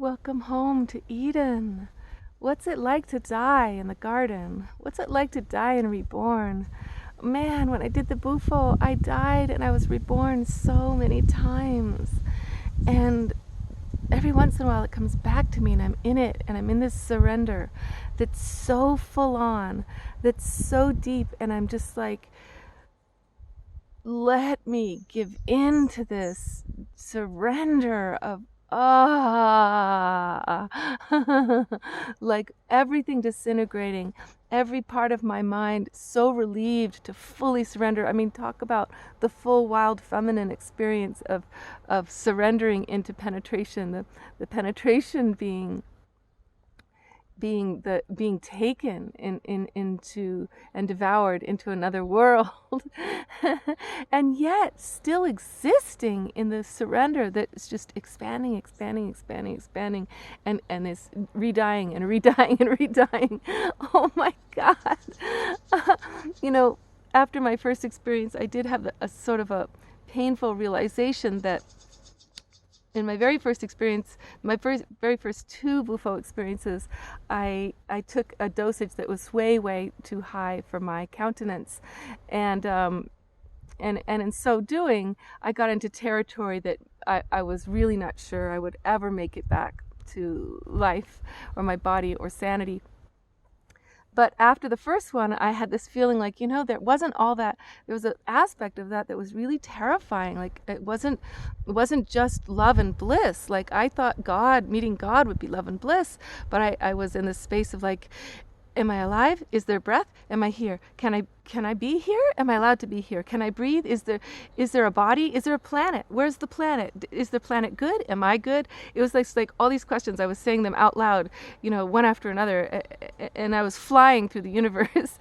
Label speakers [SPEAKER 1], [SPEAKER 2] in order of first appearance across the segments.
[SPEAKER 1] Welcome home to Eden. What's it like to die in the garden? What's it like to die and reborn? Man, when I did the Bufo, I died and I was reborn so many times. And every once in a while it comes back to me and I'm in it and I'm in this surrender that's so full on, that's so deep, and I'm just like, let me give in to this surrender of like everything disintegrating, every part of my mind so relieved to fully surrender. I mean, talk about the full wild feminine experience of surrendering into penetration, the penetration being taken into and devoured into another world, and yet still existing in the surrender that's just expanding, and is redying and redying and redying. Oh my God. After my first experience, I did have a sort of a painful realization that in my very first experience, my very first two Bufo experiences, I took a dosage that was way too high for my countenance, and in so doing, I got into territory that I was really not sure I would ever make it back to life or my body or sanity. But after the first one, I had this feeling like, there wasn't all that. There was an aspect of that was really terrifying. Like it wasn't just love and bliss. Like I thought meeting God would be love and bliss. But I was in this space of like, am I alive? Is there breath? Am I here? Can I be here? Am I allowed to be here? Can I breathe? Is there a body? Is there a planet? Where's the planet? Is the planet good? Am I good? It was like all these questions. I was saying them out loud, one after another, and I was flying through the universe,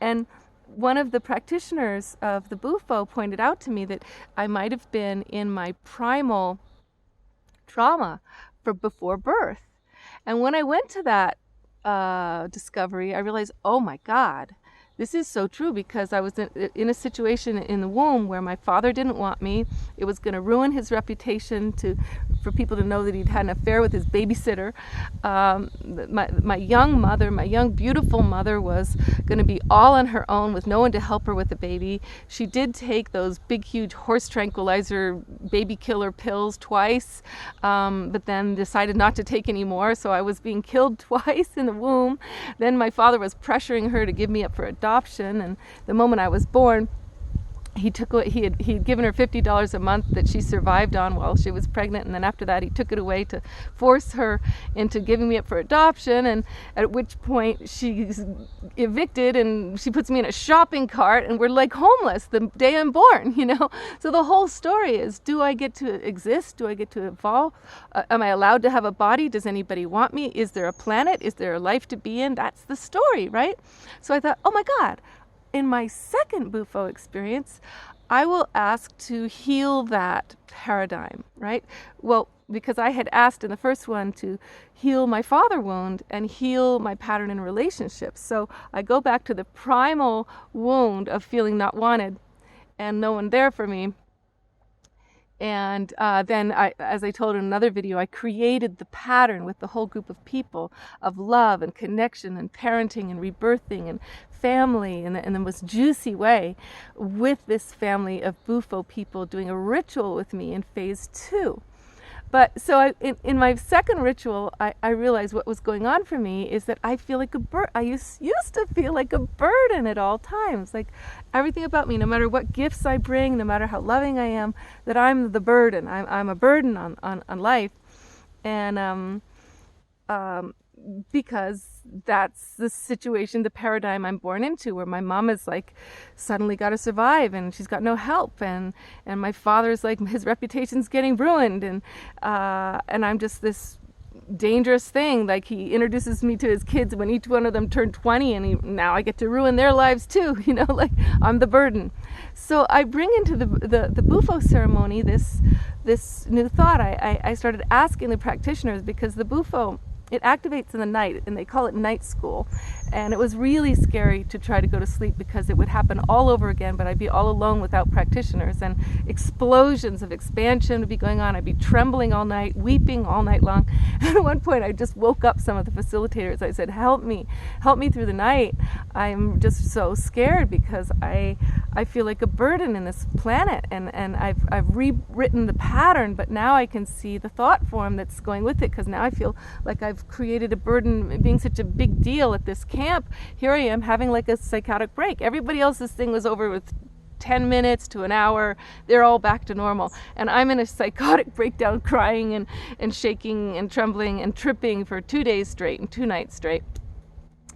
[SPEAKER 1] and one of the practitioners of the Bufo pointed out to me that I might have been in my primal trauma before birth. And when I went to that discovery, I realized, oh my God, this is so true, because I was in a situation in the womb where my father didn't want me. It was going to ruin his reputation for people to know that he'd had an affair with his babysitter. My young beautiful mother was going to be all on her own with no one to help her with the baby. She did take those big huge horse tranquilizer baby killer pills twice, but then decided not to take any more, so I was being killed twice in the womb. Then my father was pressuring her to give me up for adoption, and the moment I was born, he had given her $50 a month that she survived on while she was pregnant, and then after that he took it away to force her into giving me up for adoption, and at which point she's evicted and she puts me in a shopping cart and we're like homeless the day I'm born, So the whole story is, do I get to exist? Do I get to evolve? Am I allowed to have a body? Does anybody want me? Is there a planet? Is there a life to be in? That's the story, right? So I thought, oh my God, in my second Bufo experience, I will ask to heal that paradigm, right? Well, because I had asked in the first one to heal my father wound and heal my pattern in relationships. So I go back to the primal wound of feeling not wanted and no one there for me. And then, as I told in another video, I created the pattern with the whole group of people of love and connection and parenting and rebirthing and family in the most juicy way, with this family of Bufo people doing a ritual with me in phase 2. But so in my second ritual, I realized what was going on for me is that I feel like a burden. I used to feel like a burden at all times. Like everything about me, no matter what gifts I bring, no matter how loving I am, that I'm the burden. I'm a burden on life. And because that's the situation, the paradigm I'm born into, where my mom is like suddenly got to survive and she's got no help, and my father's like, his reputation's getting ruined, and I'm just this dangerous thing. Like he introduces me to his kids when each one of them turned 20, and now I get to ruin their lives too, like I'm the burden. So I bring into the Bufo ceremony this new thought. I started asking the practitioners, because the Bufo it activates in the night, and they call it night school. And it was really scary to try to go to sleep because it would happen all over again, but I'd be all alone without practitioners, and explosions of expansion would be going on. I'd be trembling all night, weeping all night long. And at one point I just woke up some of the facilitators. I said, help me through the night. I'm just so scared because I feel like a burden in this planet, and I've rewritten the pattern, but now I can see the thought form that's going with it, because now I feel like I've created a burden being such a big deal at this camp. Here I am having like a psychotic break. Everybody else's thing was over with 10 minutes to an hour. They're all back to normal, and I'm in a psychotic breakdown, crying and shaking and trembling and tripping for 2 days straight and 2 nights straight.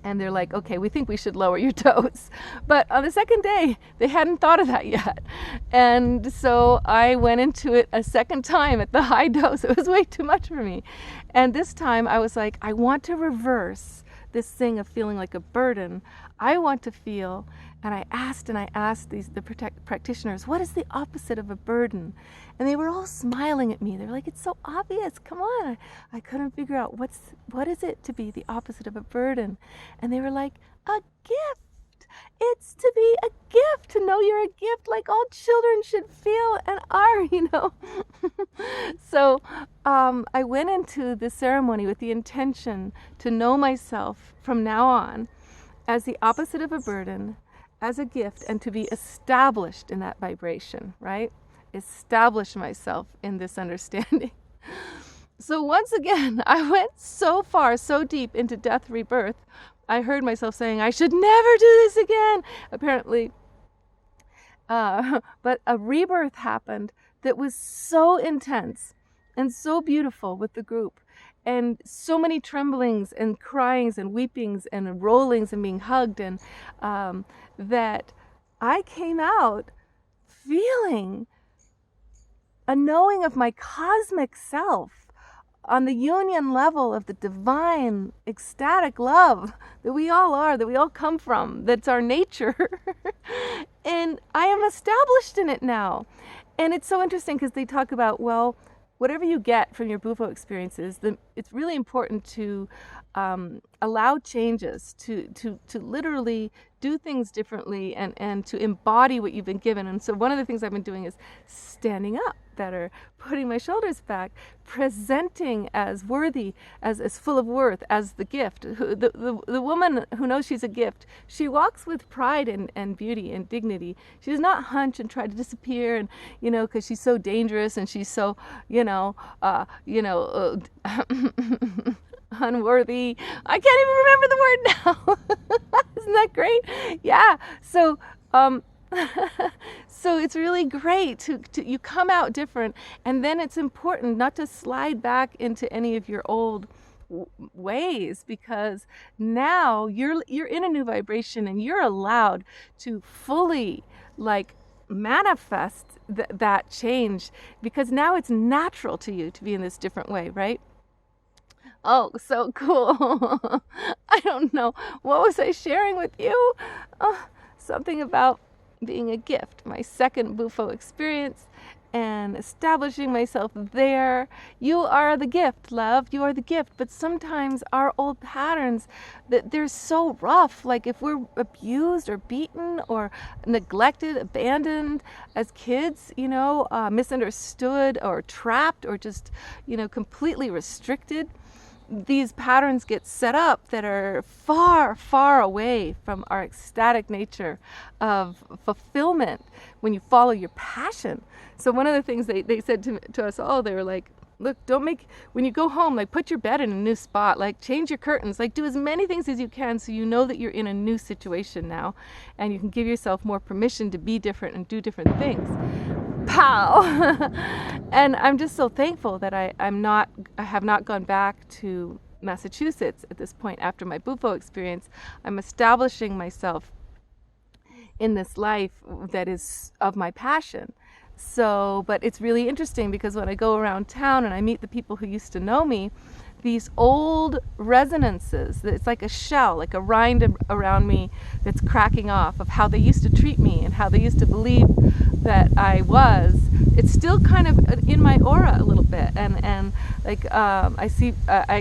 [SPEAKER 1] And they're like, okay, we think we should lower your dose. But on the second day, they hadn't thought of that yet. And so I went into it a second time at the high dose. It was way too much for me. And this time I was like, I want to reverse this thing of feeling like a burden. I want to feel, and I asked the practitioners, what is the opposite of a burden? And they were all smiling at me. They were like, it's so obvious, come on. I couldn't figure out what is it to be the opposite of a burden. And they were like, a gift. It's to be a gift, to know you're a gift, like all children should feel and are. So I went into the ceremony with the intention to know myself from now on as the opposite of a burden, as a gift, and to be established in that vibration, right? Establish myself in this understanding. So once again, I went so far, so deep into death, rebirth. I heard myself saying, I should never do this again, apparently. But a rebirth happened that was so intense and so beautiful with the group, and so many tremblings and cryings and weepings and rollings and being hugged, and that I came out feeling a knowing of my cosmic self on the union level of the divine, ecstatic love that we all are, that we all come from, that's our nature. And I am established in it now. And it's so interesting because they talk about, well, whatever you get from your Bufo experiences, it's really important to allow changes, to literally do things differently, and to embody what you've been given. And so one of the things I've been doing is standing up better, putting my shoulders back, presenting as worthy, as full of worth, as the gift. The woman who knows she's a gift, she walks with pride and beauty and dignity. She does not hunch and try to disappear, and because she's so dangerous and she's so unworthy. I can't even remember the word now. Isn't that great? Yeah. So so it's really great to you come out different, and then it's important not to slide back into any of your old ways, because now you're in a new vibration, and you're allowed to fully manifest that change, because now it's natural to you to be in this different way, right? Oh, so cool. I don't know. What was I sharing with you? Something about being a gift, my second Bufo experience, and establishing myself there. You are the gift, love. You are the gift. But sometimes our old patterns, they're so rough. Like if we're abused or beaten or neglected, abandoned as kids, misunderstood or trapped or just, completely restricted, these patterns get set up that are far, far away from our ecstatic nature of fulfillment when you follow your passion. So one of the things they said to us all, they were like, look, when you go home, put your bed in a new spot, change your curtains, do as many things as you can so you know that you're in a new situation now, and you can give yourself more permission to be different and do different things. Pow! And I'm just so thankful that I have not gone back to Massachusetts at this point after my Bufo experience. I'm establishing myself in this life that is of my passion. So, but it's really interesting because when I go around town and I meet the people who used to know me, these old resonances, it's like a shell, like a rind around me that's cracking off of how they used to treat me and how they used to believe that I was. It's still kind of in my aura a little bit, and I see, I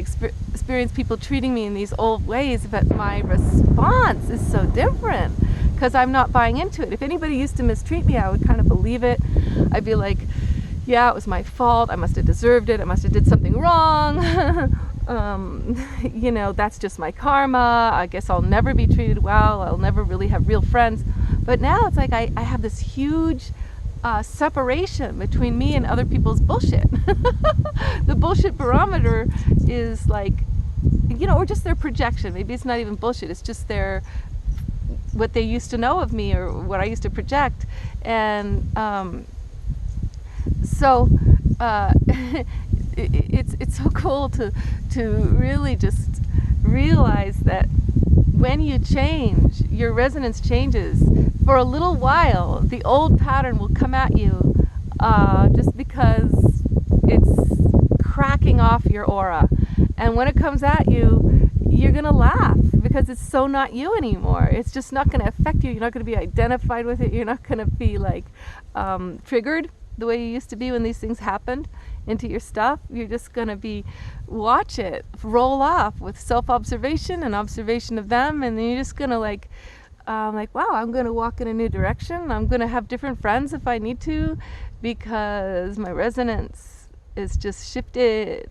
[SPEAKER 1] experience people treating me in these old ways, but my response is so different because I'm not buying into it. If anybody used to mistreat me, I would kind of believe it. I'd be like, yeah, it was my fault. I must have deserved it. I must have did something wrong. You know, that's just my karma. I guess I'll never be treated well. I'll never really have real friends. But now it's like I have this huge separation between me and other people's bullshit. The bullshit barometer is like, you know, or just their projection. Maybe it's not even bullshit. It's just what they used to know of me or what I used to project. And so it's so cool to really just realize that when you change, your resonance changes. For a little while, the old pattern will come at you just because it's cracking off your aura. And when it comes at you, you're going to laugh because it's so not you anymore. It's just not going to affect you. You're not going to be identified with it. You're not going to be like triggered the way you used to be when these things happened into your stuff. You're just going to watch it roll off with self-observation and observation of them. And then you're just going to like, wow, I'm going to walk in a new direction. I'm going to have different friends if I need to, because my resonance is just shifted,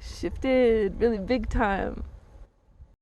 [SPEAKER 1] shifted really big time.